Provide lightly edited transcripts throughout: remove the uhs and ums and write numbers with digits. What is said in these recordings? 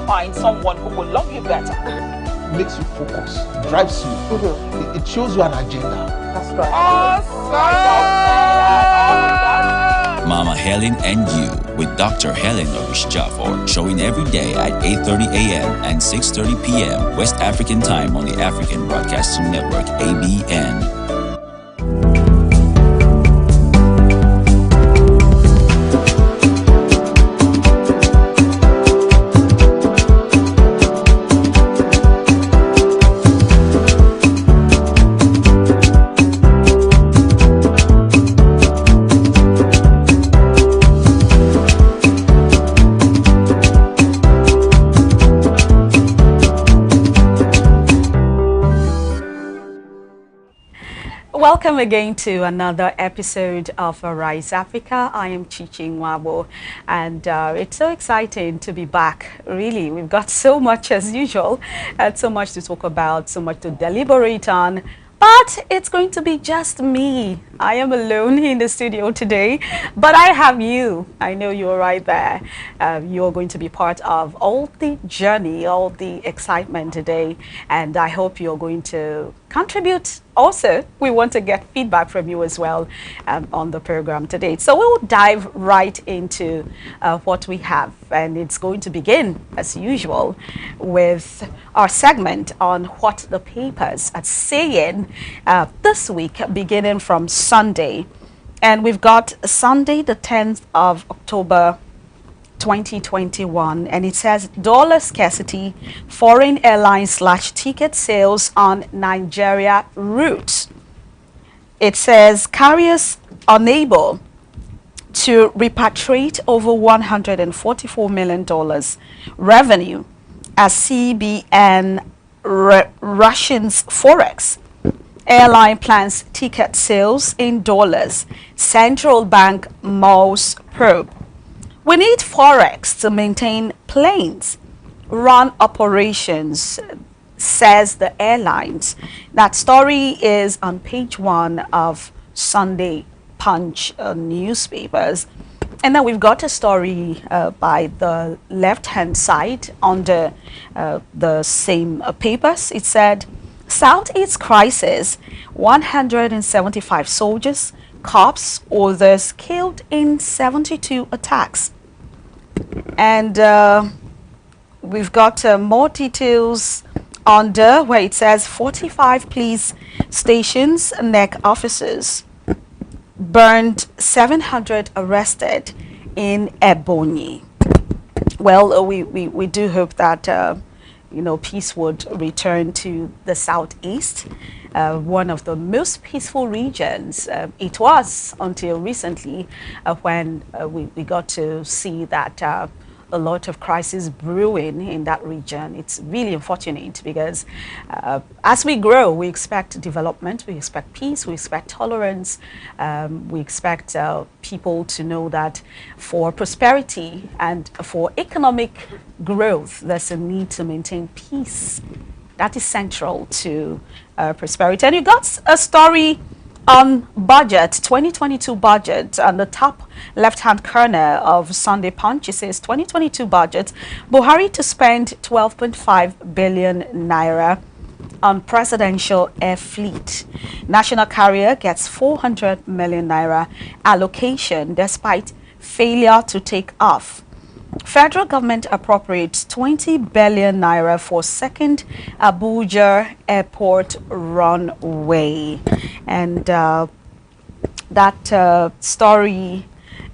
find someone who will love you better. Makes you focus, drives you. It shows you an agenda. That's right. Awesome! Mama Helen and You with Dr. Helen Obish-Jaffor, showing every day at 8:30 a.m. and 6:30 p.m. West African time on the African Broadcasting Network, ABN. Welcome again to another episode of Arise Africa. I am Chichi Nwabo, and it's so exciting to be back. Really, we've got so much as usual, and so much to talk about, so much to deliberate on. But it's going to be just me. I am alone in the studio today, but I have you. I know you're right there. You're going to be part of all the journey, all the excitement today, and I hope you're going to contribute. Also, we want to get feedback from you as well on the program today. So we'll dive right into what we have, and it's going to begin, as usual, with our segment on what the papers are saying this week, beginning from Sunday. And we've got Sunday, the 10th of October, 2021, and it says dollar scarcity, foreign airlines slash ticket sales on Nigeria routes. It says carriers unable to repatriate over $144 million revenue as CBN rations forex. Airline plans ticket sales in dollars. Central bank mulls probe. We need forex to maintain planes run operations, says the airlines. That story is on page 1 of Sunday Punch newspapers. And then we've got a story by the left-hand side under the same papers. It said, Southeast crisis, 175 soldiers, cops, others killed in 72 attacks. And we've got more details under where it says 45 police stations, NEC officers burned, 700 arrested in Ebonyi. Well, we do hope that peace would return to the Southeast, one of the most peaceful regions. It was until recently when we got to see that a lot of crisis brewing in that region. It's really unfortunate because as we grow, we expect development, we expect peace, we expect tolerance, we expect people to know that for prosperity and for economic growth, there's a need to maintain peace. That is central to prosperity. And you got a story on budget, 2022 budget, on the top left-hand corner of Sunday Punch. It says 2022 budget, Buhari to spend 12.5 billion naira on presidential air fleet. National carrier gets 400 million naira allocation despite failure to take off. Federal government appropriates 20 billion naira for second Abuja airport runway. And that story,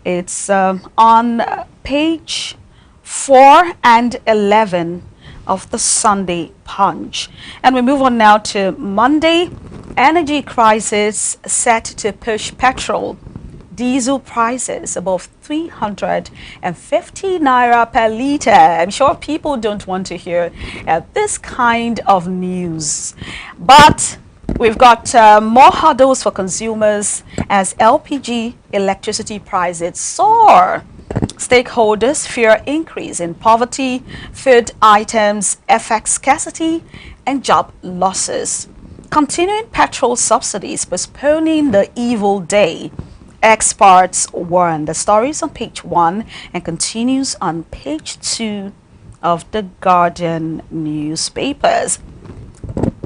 it's on page 4 and 11 of the Sunday Punch. And we move on now to Monday. Energy crisis set to push petrol, diesel prices above 350 naira per litre. I'm sure people don't want to hear this kind of news. But we've got more hurdles for consumers as LPG electricity prices soar. Stakeholders fear increase in poverty, food items, FX scarcity, and job losses. Continuing petrol subsidies postponing the evil day. Experts warn. The story is on page 1 and continues on page 2 of the Guardian newspapers.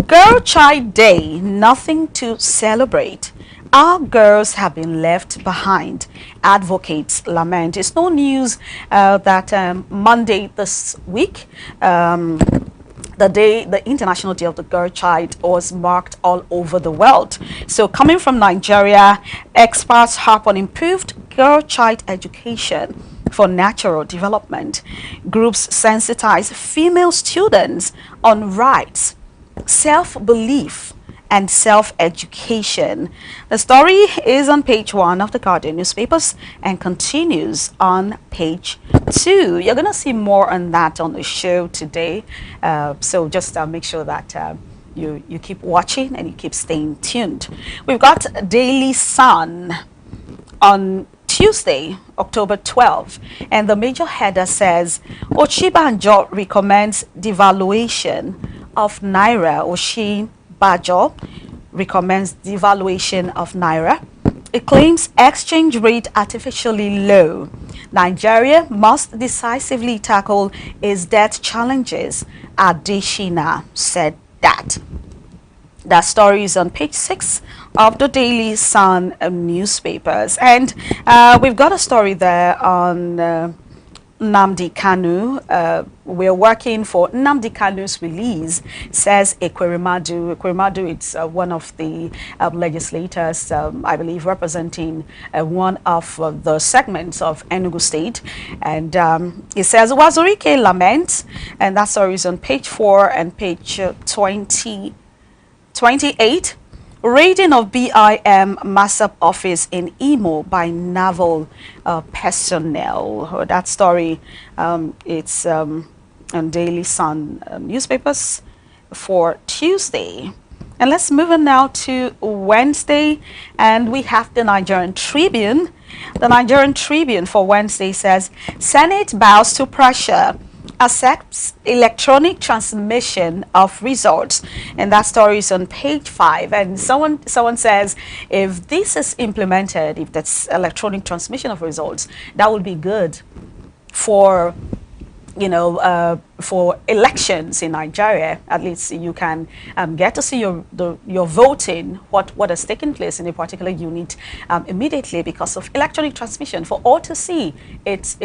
Girl Child Day, nothing to celebrate. Our girls have been left behind, advocates lament. It's no news that Monday this week, the International Day of the Girl Child was marked all over the world. So coming from Nigeria, experts harp on improved girl child education for natural development. Groups sensitize female students on rights, self-belief, and self-education. The story is on page 1 of the Guardian newspapers and continues on page 2. You're going to see more on that on the show today. So just make sure that you keep watching and you keep staying tuned. We've got Daily Sun on Tuesday, October 12, and the major header says, Osinbajo recommends devaluation of Naira. Osinbajo recommends devaluation of Naira. It claims exchange rate artificially low. Nigeria must decisively tackle its debt challenges. Adesina said that. That story is on page 6 of the Daily Sun newspapers. And we've got a story there on Nnamdi Kanu. We're working for Nnamdi Kanu's release, says Ekweremadu. Ekweremadu, it's one of the legislators, I believe, representing one of the segments of Enugu State. And it says, Wazurike laments, and that story is on page 4 and page 28. Raiding of BIM Massap office in Imo by naval personnel. That story, it's on Daily Sun newspapers for Tuesday. And let's move on now to Wednesday, and we have the Nigerian Tribune. The Nigerian Tribune for Wednesday says, Senate bows to pressure, accepts electronic transmission of results, and that story is on page 5. And someone says, if this is implemented, if that's electronic transmission of results, that would be good for, you know, for elections in Nigeria. At least you can get to see your voting, what has taken place in a particular unit immediately because of electronic transmission for all to see. It's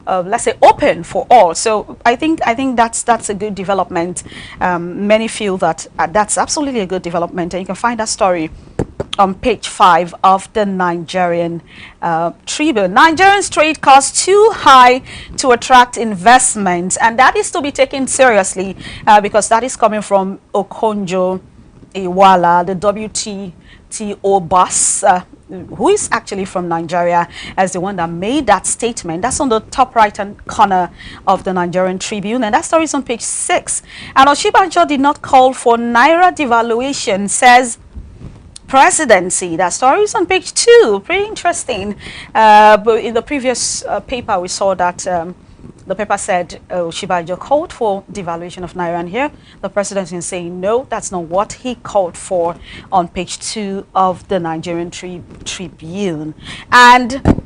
let's say open for all. So I think that's a good development. Many feel that that's absolutely a good development, and you can find that story on page 5 of the Nigerian Tribune. Nigerians trade costs too high to attract investment, and that is to be taken seriously because that is coming from Okonjo Iweala, the WTO boss, who is actually from Nigeria, as the one that made that statement. That's on the top right-hand corner of the Nigerian Tribune, and that story is on page 6. And Osinbajo did not call for Naira devaluation, says presidency. That story is on page 2. Pretty interesting. But in the previous paper, we saw that the paper said Osinbajo called for devaluation of Naira, and here the president is saying no, that's not what he called for on page 2 of the Nigerian Tribune. And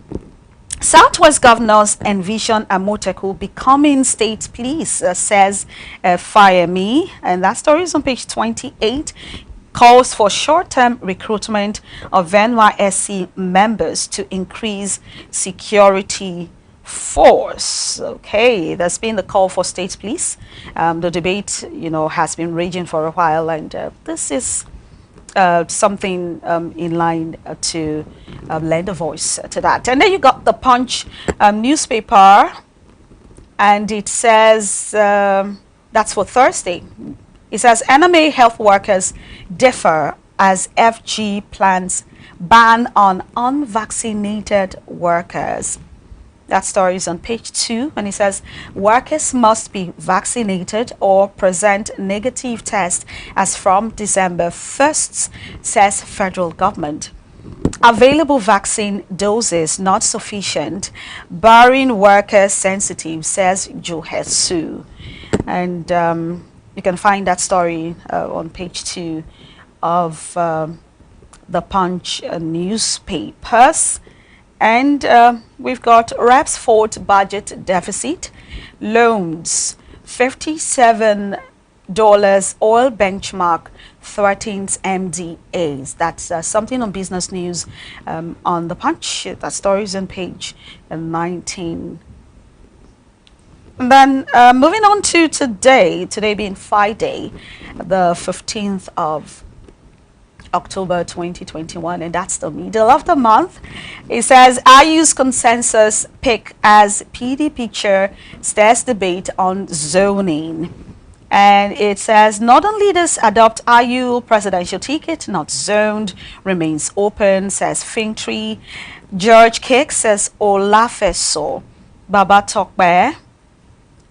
Southwest governors envision Amotekun becoming state police, says Fayemi, and that story is on page 28. Calls for short-term recruitment of NYSC members to increase security force. Okay, there's been the call for state police. The debate, you know, has been raging for a while, and this is something in line to lend a voice to that. And then you got the Punch newspaper, and it says that's for Thursday. It says NMA health workers differ as FG plans ban on unvaccinated workers. That story is on page 2, and it says workers must be vaccinated or present negative test as from December 1st, says federal government. Available vaccine doses not sufficient, barring workers sensitive, says Johesu. And you can find that story on page 2 of the Punch newspapers. And we've got Reps Fort budget deficit loans. $57 oil benchmark threatens MDAs. That's something on Business News on the Punch. That story is on page 19. And then moving on to today being Friday, the 15th of October 2021, and that's the middle of the month. It says IU's consensus pick as PDP chair stirs debate on zoning. And it says Northern leaders adopt IU presidential ticket, not zoned, remains open, says Fingtree. George Kick says Olafeso. Baba Tokbe.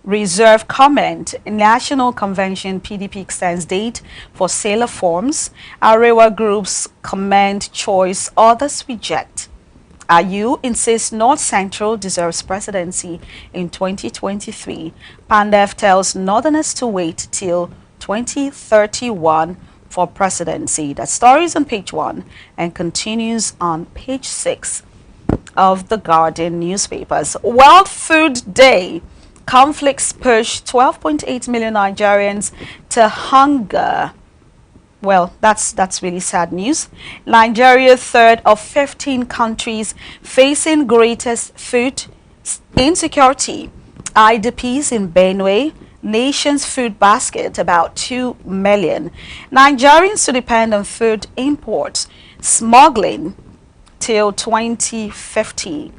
Reserve comment. National Convention PDP extends date for sailor forms. Arewa groups commend choice, others reject. IU insists North Central deserves presidency in 2023. Pandef tells Northerners to wait till 2031 for presidency. That story is on page 1 and continues on page 6 of the Guardian newspapers. World Food Day. Conflicts push 12.8 million Nigerians to hunger. Well, that's really sad news. Nigeria, third of 15 countries facing greatest food insecurity. IDPs in Benue, nation's food basket about 2 million. Nigerians to depend on food imports, smuggling till 2050.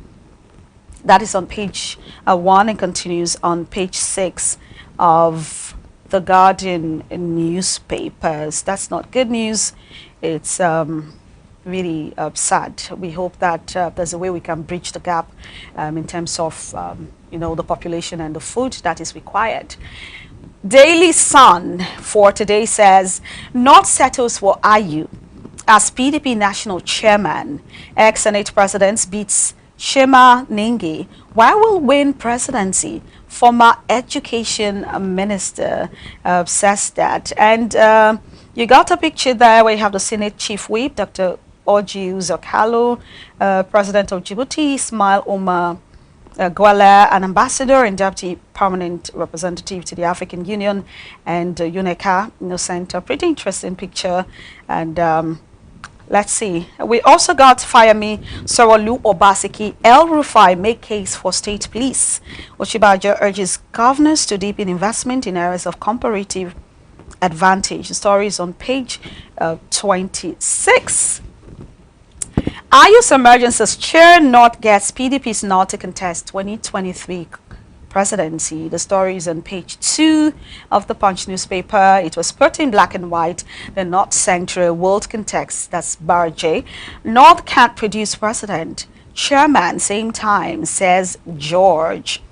That is on page 1 and continues on page 6 of the Guardian newspapers. That's not good news. It's really sad. We hope that there's a way we can bridge the gap in terms of the population and the food that is required. Daily Sun for today says North settles for IU as PDP national chairman. Ex-Senate president beats Shema Ningi. Why will win presidency? Former education minister says that. And you got a picture there where you have the Senate chief whip, Dr. Orji Uzokalo, president of Djibouti, Ismail Omar Gwala, an ambassador and deputy permanent representative to the African Union, and UNECA Center. Pretty interesting picture. And let's see. We also got Fayemi Sorolu Obaseki. El Rufai make case for state police. Oshibaja urges governors to deepen investment in areas of comparative advantage. The story is on page 26. IU's emergencies chair North gets PDP's not to contest 2023 presidency. The story is on page 2 of the Punch newspaper. It was put in black and white. The North Central world context. That's Barjay. North can't produce president. Chairman, same time, says George.